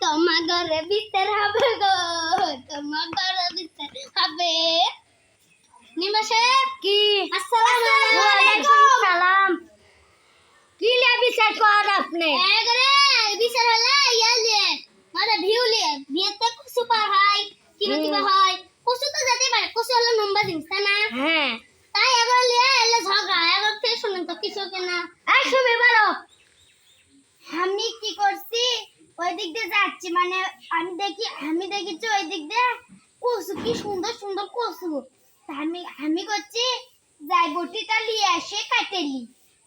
তোমার ঘরে বিচার হবে গো, তোমার ঘরে বিচার হবে। নিমা সাহেব কি আসসালামু ওয়ালাইকুম আলাইকুম। সালাম। কি লে বিচার কর আপনি? এগরে বিচার হলে ইয়ালে মানে ভিউলে বিয়েতে সুপার হাই কিনো কিবা হয় কসু তো যেতে পারে, কসু হলো নম্বর জিনিস তাই না? হ্যাঁ তাই এগরে লিয়ে এলে ঝগড়া এগর থেকে শুনেন তো কিছু কেনা। এই শুনে বলো। আমি কি করছি ওই দিক দিয়ে যাচ্ছি, মানে আমি দেখেছি ওই দিক দিয়ে কসু কি সুন্দর সুন্দর কসু। তা আমি করছি যাই বটিটা নিয়ে আসে কাটেলি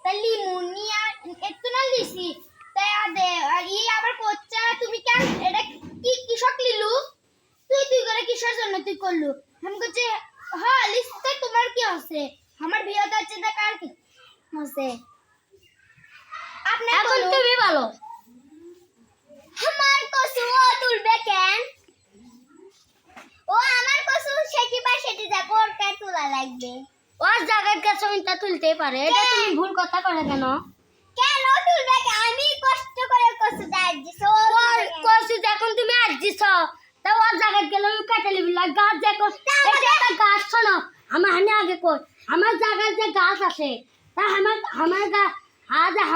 তা লিমুনি আর একটু না লিসি তাই আদে আর ই আবার করছে তুমি কেন এটা কি কৃষক লিলু তুই করে কিসের জন্য তুই করলু। আমি করছি হ্যাঁ লিসতে তোমার কি আছে আমার বিয়ে তো আছে দেখ আর কি আছে আপনি এখন তুমি বলো। আমার কসু ও তুলবে কেন? ও আমার কসু সেটি বা সেটি যাব ওর কে তোলা লাগবে? ওর জায়গার কাছে ওইটা তুলতেই পারে, এটা তুমি ভুল কথা করে কেন? কেন তুলবে কেন? আমি কষ্ট করে কসু দাঁড়িয়েছি ওর কইছি যখন তুমি আজ দিছ তা ওর জায়গায় গেলে ওই কেটে লিবি লাগ গাছ দেখো। এটা একটা গাছ শোনো আমার হানে আগে কই আমার জায়গায় যে গাছ আছে তা আমার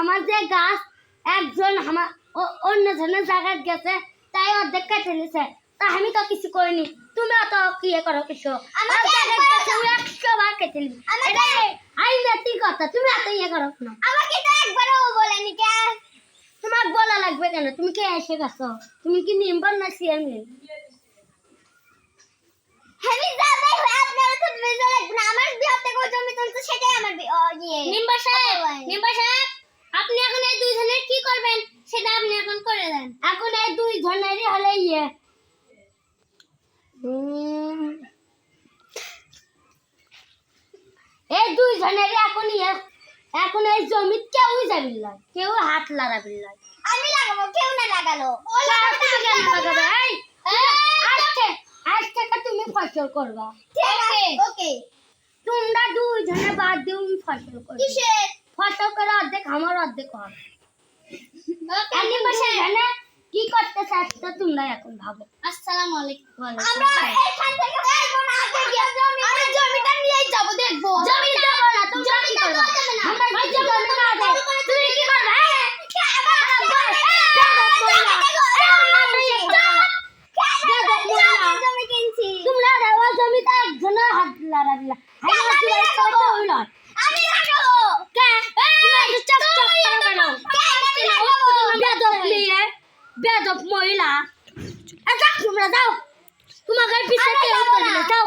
আমার যে গাছ একজন আমার অন্য জনের জায়গায় গেছে তাই অর্ধেক কেটে নিছে তা আমি তো কিছু করিনি, তুমি অত কি করো কিছু আমার জায়গায় গেছে ওই 100 বার কেটে নিবি। এটা আই ব্যক্তি কথা, তুমি এত ইয়ে করো না। আমাকে তো একবারও বলেনি কে? তোমার বলা লাগবে কেন? তুমি কে এসে গেছো? তুমি কি নিম্বর না চেয়ারম্যান? আমি যাবাই হয় আপনারা তো বুঝতে লাগবে না আমার বিয়েতে কই জমি তুলছে সেটাই আমার ইয়ে নিম্বা সাহেব আপনি এখন এই দুই জনের কি করবেন সেটা আপনি এখন করে দেন। এখন এই দুই জনেরই হলে ইয়ে এই দুই জনেরই এখন ইয়ে এখন এই জমি কেউ যাবি না, কেউ হাত লাগাবি না। আমি লাগাবো কেউ না লাগালো ও তুমি লাগাবে কেন লাগাবে? আজ থেকে তুমি ফসল করবা। ওকে ওকে তোমরা দুই জনে বাদ দিয়ে আমি ফসল করবো। কিসের ফসল করে অর্ধেক আমার অর্ধেক হয়। ওকে আমি বসে জানে কি করতে চাচ্ছ তোমরা এখন ভাবো। আসসালামু আলাইকুম। ওয়ালাইকুম আমরা আসসালাম। এখান থেকে একদম আগে গিয়ে আমি জমিটা নিয়েই যাব দেখবো। জমি দেবো না, তোমরা কি করবা? আমরা কি জমি না দেব, তুমি কি করবা? জমি কিনছি তোমরা দেওয়া জমিতে একজনের হাত লাগাবি না। আমি লাগাবো বেদব মহিলা, তোমরা যাও, তোমাকে পিছিয়ে কেউ করবে না, যাও।